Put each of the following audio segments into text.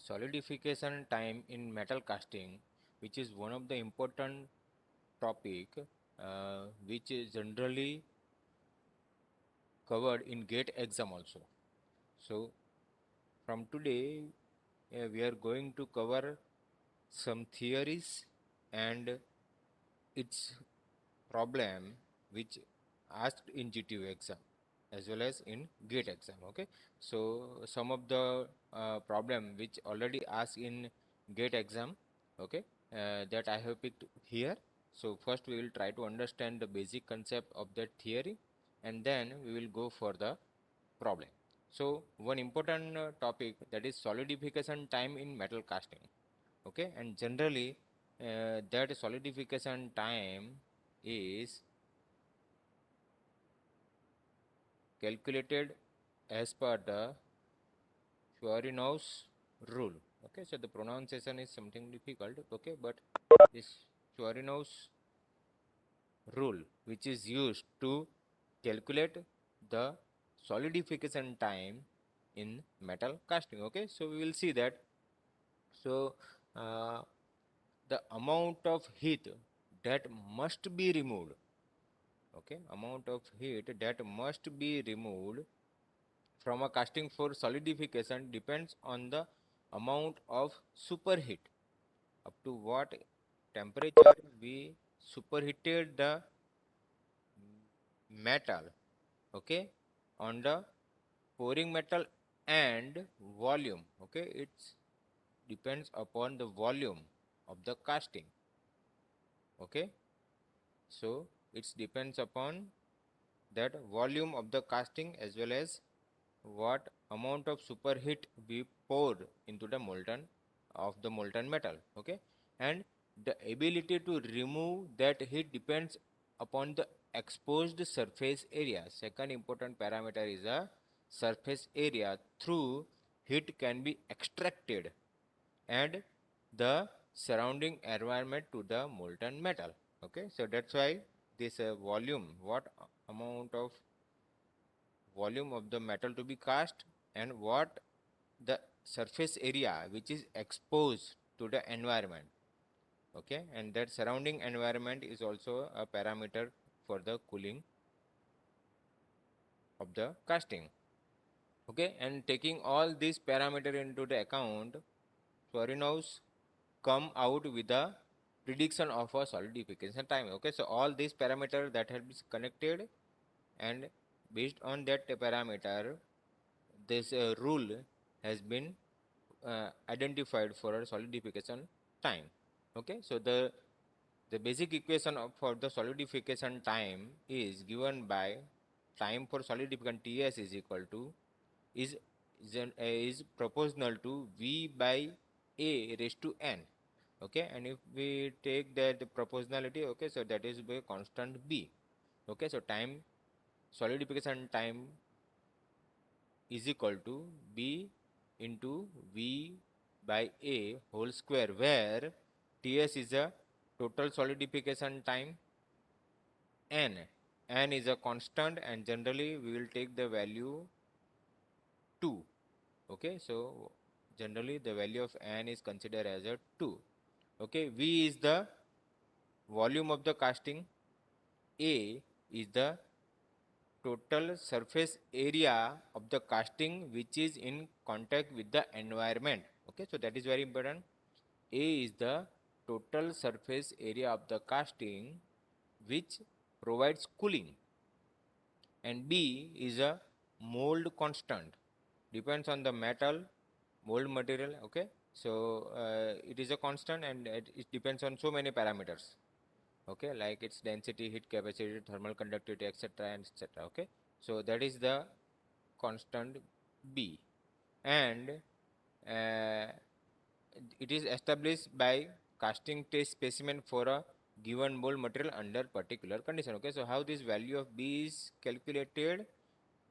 solidification time in metal casting, which is one of the important topic which is generally covered in GATE exam also. So from today we are going to cover some theories and its problem which asked in GTU exam as well as in GATE exam. Okay, so some of the problem which already asked in GATE exam, okay, that I have picked here. So first we will try to understand the basic concept of that theory, and then we will go for the problem. So one important topic, that is solidification time in metal casting. Okay, and generally that solidification time is calculated as per the Chvorinov's rule. Okay, so the pronunciation is something difficult. Okay, but this Chvorinov's rule, which is used to calculate the solidification time in metal casting. Okay, so we will see that. So uh, the amount of heat that must be removed, okay, amount of heat that must be removed from a casting for solidification depends on the amount of superheat, up to what temperature we superheated the metal, okay, on the pouring metal and volume. Okay, it depends upon the volume of the casting. Okay, so it depends upon that volume of the casting as well as what amount of superheat we poured into the molten metal. Okay, and the ability to remove that heat depends upon the exposed surface area. Second important parameter is a surface area through heat can be extracted and the surrounding environment to the molten metal. Okay, so that's why this volume, what amount of volume of the metal to be cast and what the surface area which is exposed to the environment. Okay, and that surrounding environment is also a parameter for the cooling of the casting. Okay, and taking all these parameter into the account, Chvorinov's come out with a prediction of a solidification time. Okay, so all these parameters that have been connected, and based on that parameter this rule has been identified for a solidification time. Okay, so the basic equation for the solidification time is given by time for solidification Ts is equal to is proportional to V by A raised to n. Okay, and if we take that proportionality, okay, so that is by constant B. Okay, so time solidification time is equal to B into V by A whole square, where Ts is a total solidification time, n is a constant, and generally we will take the value 2. Okay, so generally the value of n is considered as a 2. Okay, V is the volume of the casting, A is the total surface area of the casting which is in contact with the environment. Okay, so that is very important. A is the total surface area of the casting which provides cooling, and B is a mold constant, depends on the metal mold material. Okay, so it is a constant and it depends on so many parameters. Okay, like its density, heat capacity, thermal conductivity, etc, and etc. Okay, so that is the constant B, and uh, it is established by casting test specimen for a given mold material under particular condition. Okay, so how this value of B is calculated?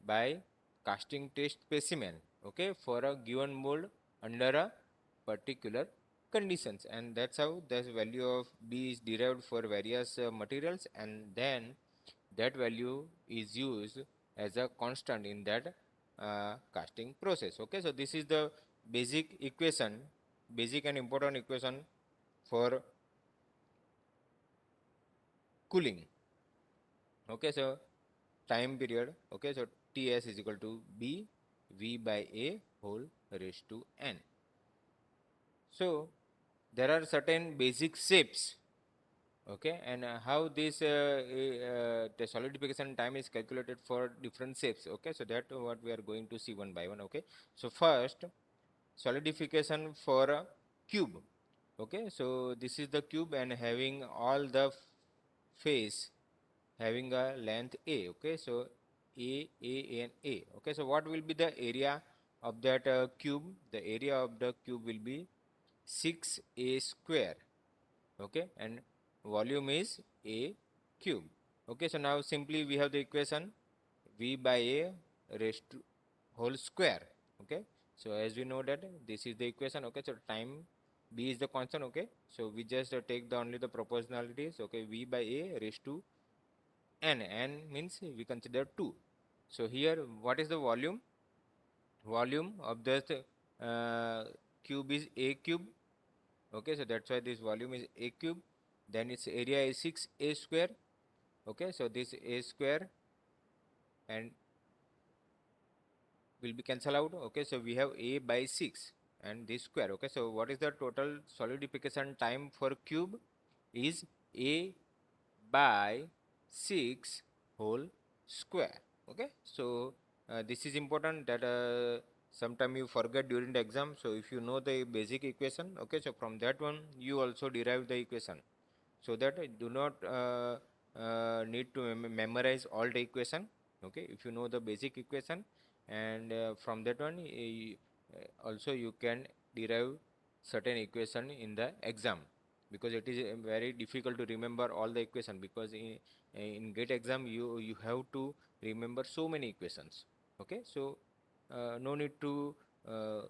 By casting test specimen, okay, for a given mold under a particular conditions, and that's how the value of B is derived for various materials, and then that value is used as a constant in that casting process. Okay, so this is the basic equation, basic and important equation for cooling. Okay, so time period. Okay, so Ts is equal to B V by A whole raised to N. So there are certain basic shapes. Okay, and how this the solidification time is calculated for different shapes. Okay, so that what we are going to see one by one. Okay, so first solidification for a cube. Okay, so this is the cube and having all the face having a length A. Okay, so A and A. Okay, so what will be the area of that cube? The area of the cube will be 6A square. Okay, and volume is A cube. Okay, so now simply we have the equation V by A raised to whole square. Okay, so as we know that this is the equation. Okay, so time B is the constant. Okay, so we just take the only the proportionalities. Okay, V by A raised to N means we consider 2. So here what is the volume? Volume of this cube is A cube. Okay, so that's why this volume is A cube. Then its area is 6A square. Okay, so this A square and will be cancelled out. Okay, so we have A by 6 and this square. Okay, so what is the total solidification time for cube? Is A by 6 whole square. Okay, so this is important that sometime you forget during the exam. So if you know the basic equation, okay, so from that one you also derive the equation, so that do not need to memorize all the equation. Okay, if you know the basic equation, and from that one also you can derive certain equation in the exam, because it is very difficult to remember all the equation, because in GATE exam you have to remember so many equations. Okay, so no need to uh,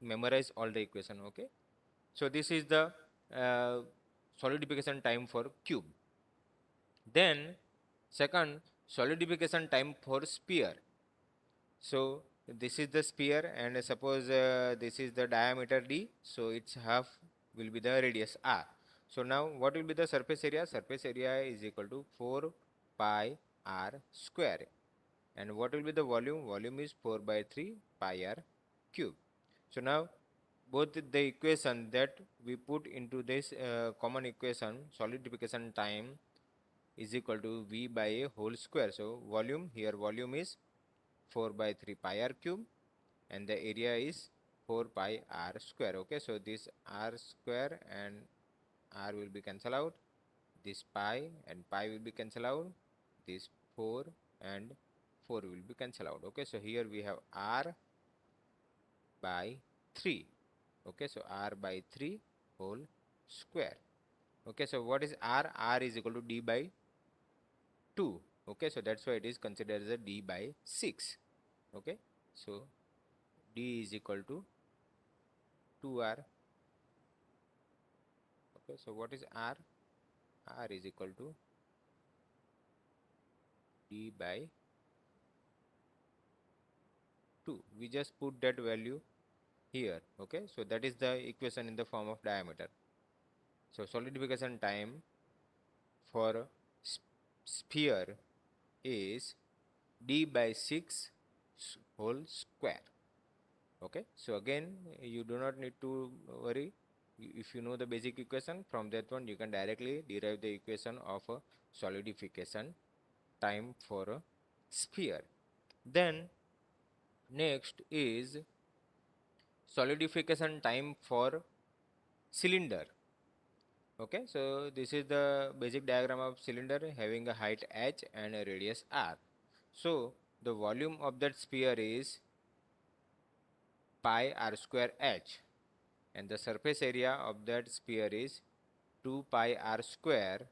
memorize all the equation. Okay, so this is the uh, solidification time for cube. Then second, solidification time for sphere. So this is the sphere, and suppose this is the diameter d, so its half will be the radius r. So now what will be the surface area? Surface area is equal to 4 pi r square. And what will be the volume? Volume is 4 by 3 pi r cube. So now both the equation that we put into this common equation, solidification time is equal to V by a whole square. So volume, here volume is 4 by 3 pi r cube, and the area is 4 pi r square. Okay, so this r square and r will be cancelled out, this pi and pi will be cancelled out, this 4 and 4 will be cancelled out. Okay, so here we have r by 3. Okay, so r by 3 whole square. Okay, so what is r? R is equal to d by 2. Okay, so that's why it is considered as a d by 6. Okay, so d is equal to 2r. Okay, so what is r? R is equal to d by 2. We just put that value here. Okay, so that is the equation in the form of diameter. So solidification time for sphere is d by 6 whole square. Okay, so again you do not need to worry. If you know the basic equation, from that one you can directly derive the equation of a solidification time for a sphere. Then next is solidification time for cylinder. Okay, so this is the basic diagram of cylinder having a height h and a radius r. So the volume of that sphere is pi r square h, and the surface area of that sphere is 2 pi r square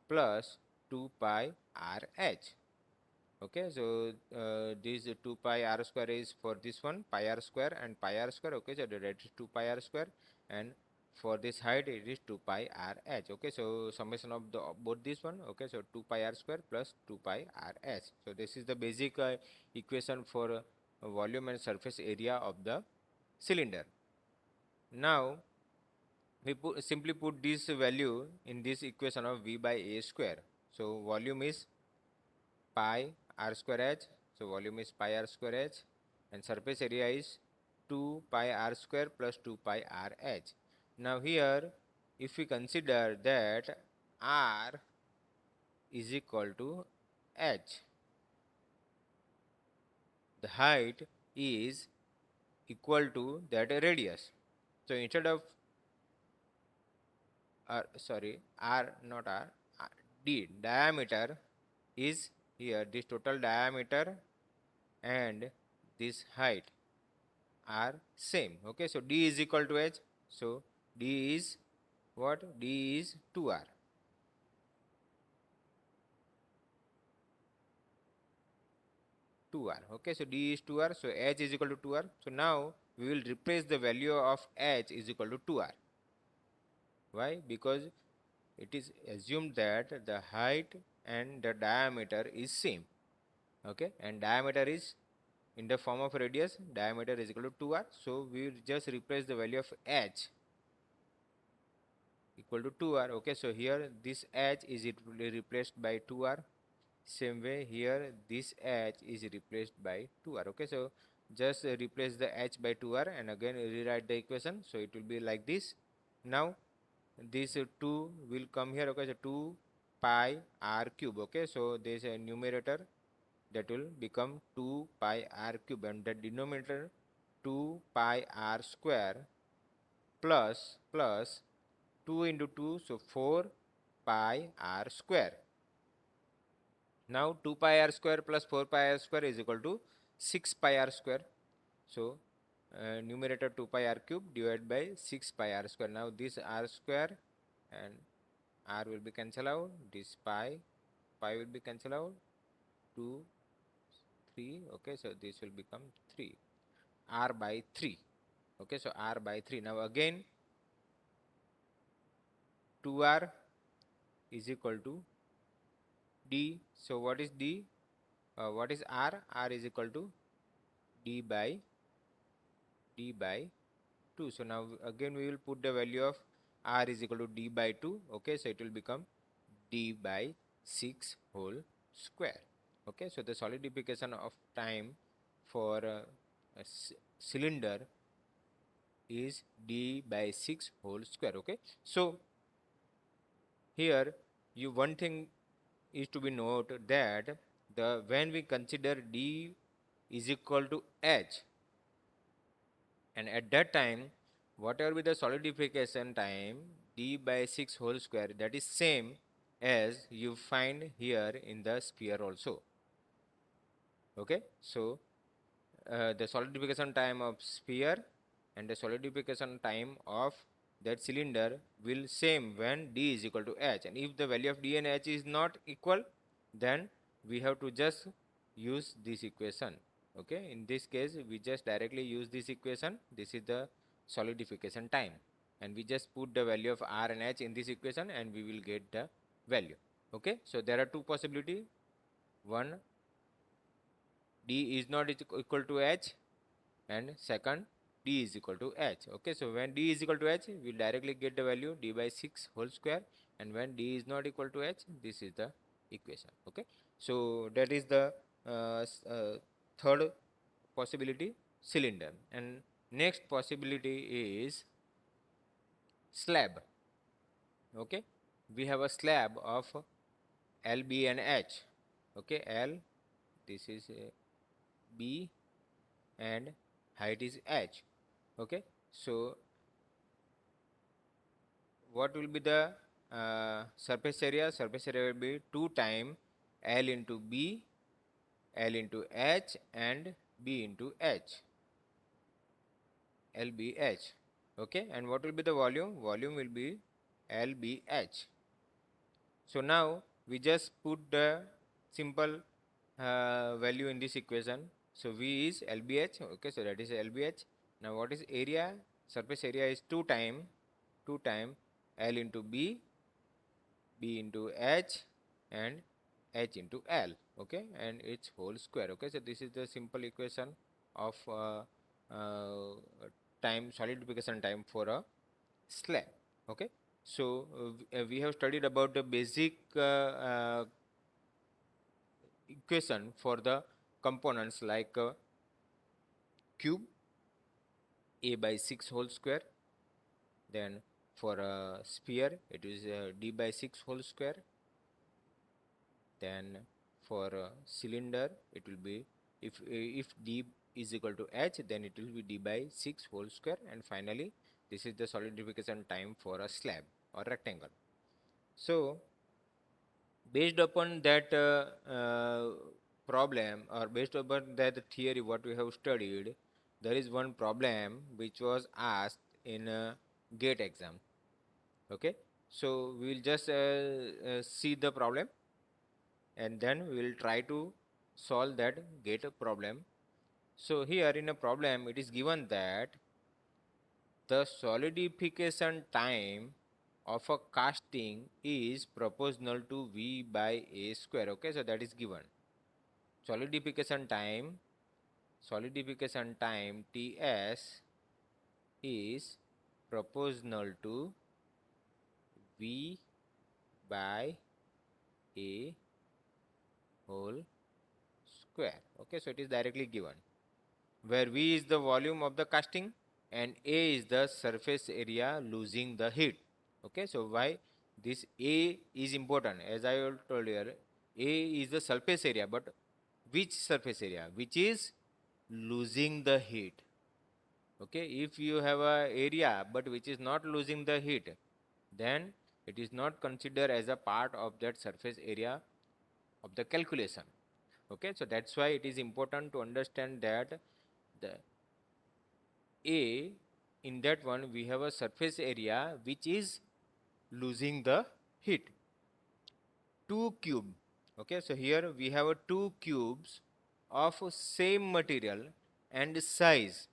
plus 2 pi r h. Okay, so this 2 pi r square is for this one pi r square and pi r square. Okay, so that is 2 pi r square, and for this height it is 2 pi r h. Okay, so summation of the both this one. Okay, so 2 pi r square plus 2 pi r h. So this is the basic equation for volume and surface area of the cylinder. Now we simply put this value in this equation of V by A square. So volume is pi r square h. So volume is pi r square h, and surface area is 2 pi r square plus 2 pi r h. Now here, if we consider that r is equal to h, the height is equal to that radius. So instead of sorry, r not r, d diameter is here, this total diameter and this height are same. Okay, so d is equal to h. So d is what? D is 2r. 2r. Okay, so d is 2r. So h is equal to 2r. So now we will replace the value of h is equal to 2r. Why? Because it is assumed that the height and the diameter is same. Okay, and diameter is in the form of radius, diameter is equal to 2r. So we will just replace the value of h equal to 2r. Okay, so here this h is replaced by 2r. Same way here this h is replaced by 2r. Okay, so just replace the h by 2r and again rewrite the equation. So it will be like this. Now this 2 will come here. Okay, so 2 pi r cube. Okay, so there is a numerator that will become 2 pi r cube, and the denominator 2 pi r square plus 2 into 2, so 4 pi r square. Now 2 pi r square plus 4 pi r square is equal to 6 pi r square. So numerator 2 pi r cube divided by 6 pi r square. Now this r square and r will be cancelled out. This pi will be cancelled out. 2, 3. Okay, so this will become 3. R by 3. Okay, so r by 3. Now again 2r is equal to d. So what is d? What is r? R is equal to d by 2. So now again we will put the value of r is equal to d by 2. Okay, so it will become d by 6 whole square. Okay, so the solidification of time for a cylinder is d by 6 whole square. Okay, so here you one thing is to be noted that the when we consider d is equal to h, and at that time whatever be the solidification time d by 6 whole square, that is same as you find here in the sphere also. Okay, so the solidification time of sphere and the solidification time of that cylinder will same when d is equal to h, and if the value of d and h is not equal, then we have to just use this equation. Okay, in this case we just directly use this equation. This is the solidification time, and we just put the value of r and h in this equation and we will get the value. Okay, so there are two possibilities. One, d is not equal to h, and second, d is equal to h. Okay, so when d is equal to h, we directly get the value d by 6 whole square, and when d is not equal to h, this is the equation. Okay, so that is the third possibility, cylinder. And next possibility is slab. Okay, we have a slab of l, b and h. Okay, l, this is b, and height is h. Okay, so what will be the surface area? Surface area will be 2 times l into b, l into h, and b into h, lbh. Okay, and what will be the volume? Volume will be lbh. So now we just put the simple value in this equation. So v is lbh. Okay, so that is lbh. Now what is area? Surface area is 2 times l into b, b into h, and h into l. Okay, and its whole square. Okay, so this is the simple equation of time, solidification time for a slab. Okay, so we have studied about the basic equation for the components like cube a by 6 whole square. Then for a sphere it is d by 6 whole square. Then for a cylinder it will be, if d is equal to h, then it will be d by 6 whole square. And finally this is the solidification time for a slab or rectangle. So based upon that problem, or based upon that theory what we have studied, there is one problem which was asked in a GATE exam. Okay, so we will just see the problem, and then we will try to solve that GATE problem. So here in a problem it is given that the solidification time of a casting is proportional to V by A square. Okay, so that is given. Solidification time Ts is proportional to V by A whole square. Okay, so it is directly given, where V is the volume of the casting and A is the surface area losing the heat. Okay, so why this A is important? As I told earlier, A is the surface area, but which surface area? Which is losing the heat. Okay, if you have a area but which is not losing the heat, then it is not considered as a part of that surface area of the calculation. Okay, so that's why it is important to understand that the A, in that one we have a surface area which is losing the heat. 2 cube. Okay, so here we have a 2 cubes of same material and size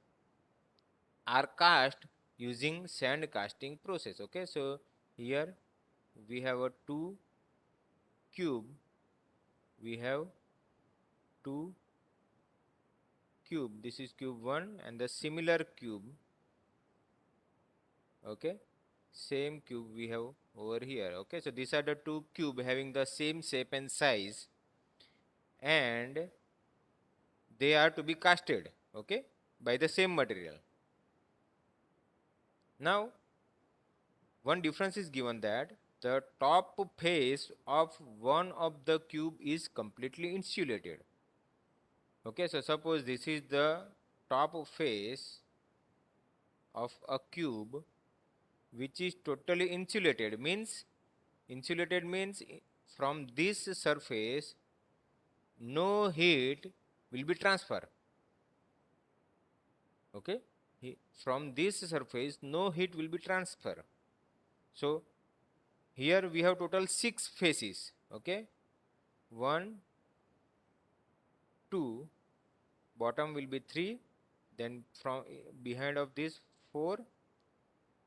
are cast using sand casting process. Okay, so here we have a 2 cube, we have 2 cube, this is cube 1 and the similar cube. Okay, same cube we have over here. Okay, so these are the 2 cube having the same shape and size, and they are to be casted, okay, by the same material. Now one difference is given that the top face of one of the cube is completely insulated. Okay, so suppose this is the top face of a cube which is totally insulated. Means insulated means from this surface no heat will be transferred. Okay, from this surface no heat will be transferred. So here we have total 6 faces. Okay, 1 2, bottom will be 3, then from behind of this 4,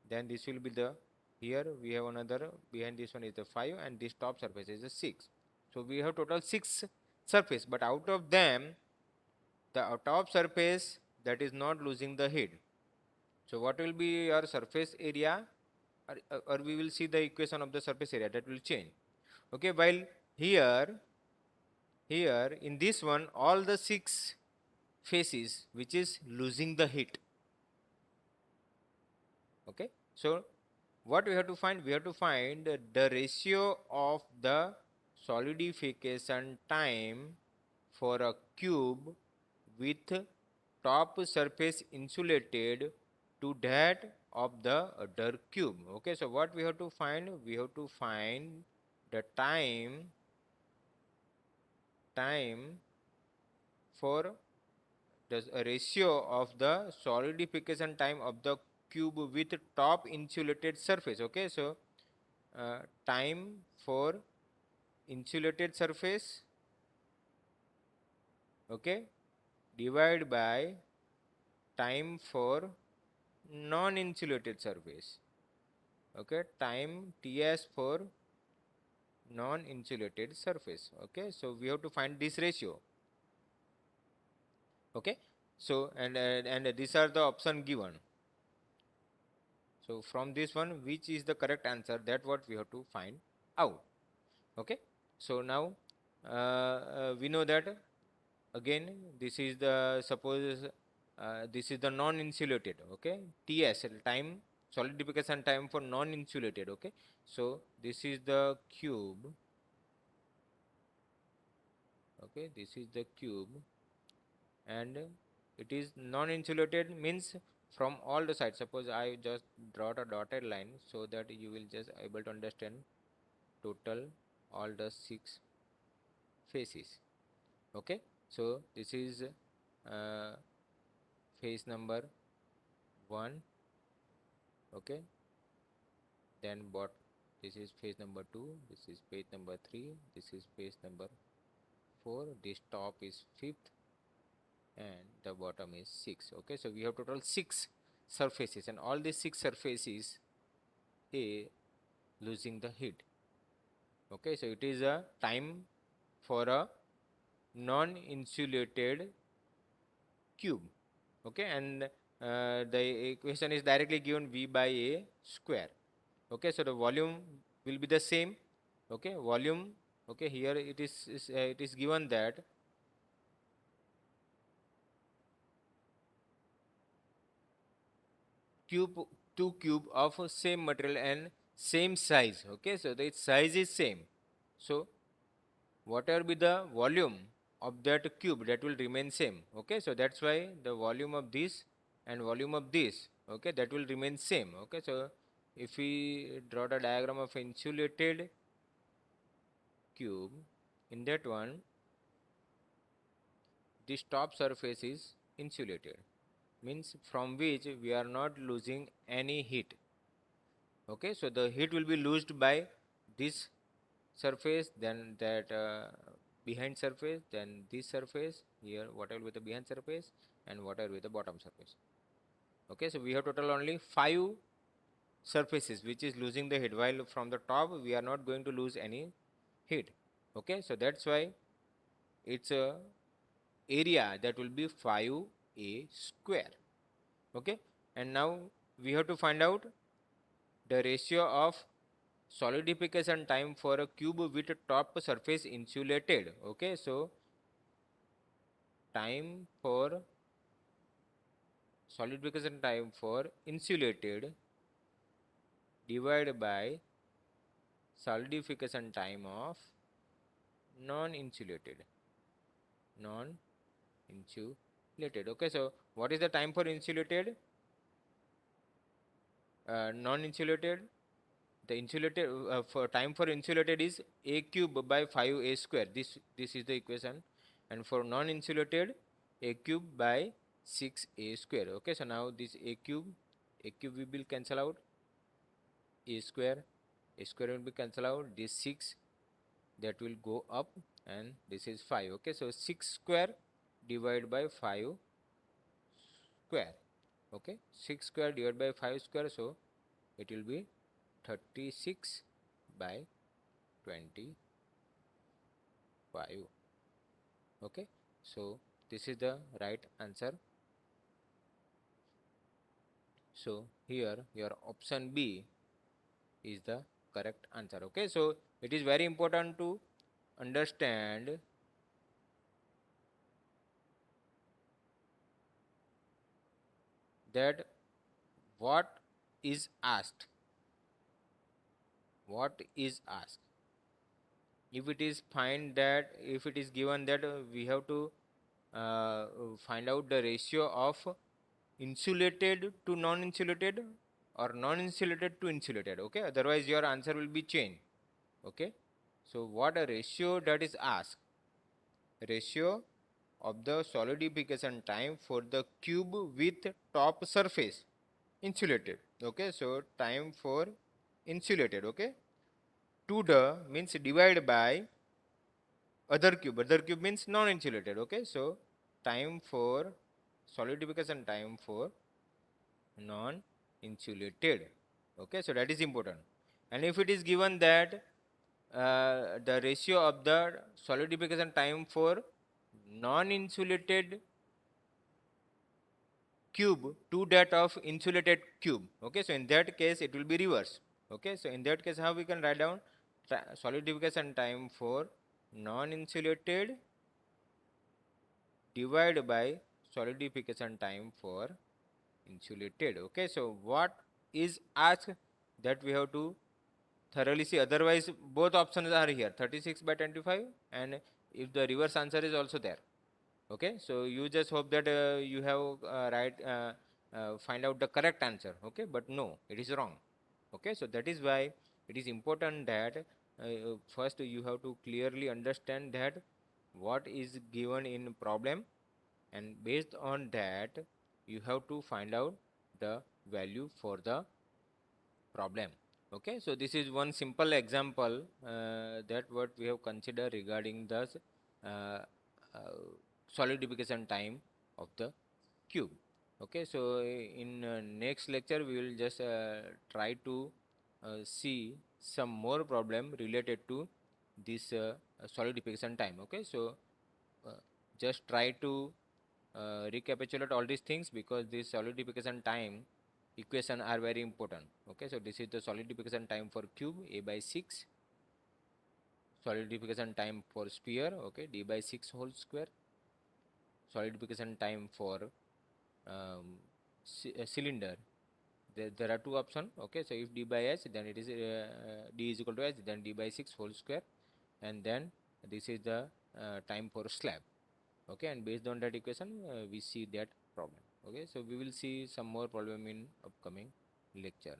then this will be the, here we have another, behind this one is the 5, and this top surface is the 6. So we have total 6 surface, but out of them the top surface that is not losing the heat. So what will be your surface area, or we will see the equation of the surface area that will change. Okay, while here in this one all the 6 faces which is losing the heat. Okay, so what we have to find, we have to find the ratio of the solidification time for a cube with top surface insulated to that of the other cube. Okay, so what we have to find, we have to find the time for the ratio of the solidification time of the cube with top insulated surface. Okay, so time for insulated surface, okay, divided by time for non insulated surface. Okay, time Ts for non insulated surface. Okay, so we have to find this ratio. Okay, so and these are the option given. So from this one, which is the correct answer, that what we have to find out. Okay, so now we know that again this is the, suppose this is the non-insulated, okay, TS, time, solidification time for non-insulated. Okay, so this is the cube. Okay, this is the cube, and it is non-insulated means from all the sides. Suppose I just draw a dotted line so that you will just able to understand total all the 6 faces. Okay, so this is uh, face number 1. Okay, then what, this is phase number 2, this is page number 3, this is page number 4, this top is 5th, and the bottom is 6. Okay, so we have total 6 surfaces, and all these 6 surfaces a losing the heat. Okay, so it is a time for a non insulated cube. Okay, and the equation is directly given V by A square. Okay, so the volume will be the same. Okay, volume, okay, here it is given that cube, two cube of same material and same size. Okay, so the size is same, so whatever be the volume of that cube, that will remain same. Okay, so that's why the volume of this and volume of this, okay, that will remain same. Okay, so if we draw the diagram of insulated cube, in that one this top surface is insulated, means from which we are not losing any heat. Okay, so the heat will be lost by this surface, then that behind surface, then this surface here, whatever with the behind surface and whatever with the bottom surface. Okay, so we have total only 5 surfaces which is losing the heat, while from the top we are not going to lose any heat. Okay, so that's why it's a area that will be 5a square. Okay, and now we have to find out the ratio of solidification time for a cube with top surface insulated. Okay, so time for solidification time for insulated divided by solidification time of non-insulated. Non-insulated. Okay, so what is the time for insulated? Non-insulated, the insulated for time for insulated is a cube by 5a square. This is the equation, and for non-insulated, a cube by 6a square. Okay, so now this a cube we will cancel out, a square will be cancel out, this 6 that will go up, and this is 5. Okay, so 6 square divided by 5 square. Okay, 6 square divided by 5 square, so it will be 36 by 25. Okay, so this is the right answer. So here your option B is the correct answer. Okay, so it is very important to understand that what is asked. What is asked? If it is find that, if it is given that we have to find out the ratio of insulated to non-insulated or non-insulated to insulated. Okay, otherwise your answer will be changed. Okay, so what a ratio that is asked? Ratio of the solidification time for the cube with top surface insulated. Okay, so time for insulated. Okay, to the means divide by other cube means non-insulated. Okay, so time for solidification time for non-insulated. Okay, so that is important. And if it is given that the ratio of the solidification time for non-insulated cube to that of insulated cube. Okay, so in that case it will be reverse. Okay, so in that case how we can write down solidification time for non-insulated divided by solidification time for insulated. Okay, so what is asked, that we have to thoroughly see, otherwise both options are here, 36 by 25, and if the reverse answer is also there. Okay, so you just hope that you have find out the correct answer. Okay, but no, it is wrong. Okay, so that is why it is important that first you have to clearly understand that what is given in problem, and based on that you have to find out the value for the problem. Okay, so this is one simple example that what we have considered regarding the uh, uh, solidification time of the cube. Okay, so in next lecture we will just try to see some more problem related to this solidification time. Okay, so uh, just try to recapitulate all these things, because this solidification time equation are very important. Okay, so this is the solidification time for cube, a by 6, solidification time for sphere, okay, d by 6 whole square, solidification time for cylinder, there are two options. Okay, so if d by h, then it is d is equal to h, then d by 6 whole square, and then this is the time for slab. Okay, and based on that equation we see that problem. Okay, so we will see some more problem in upcoming lecture.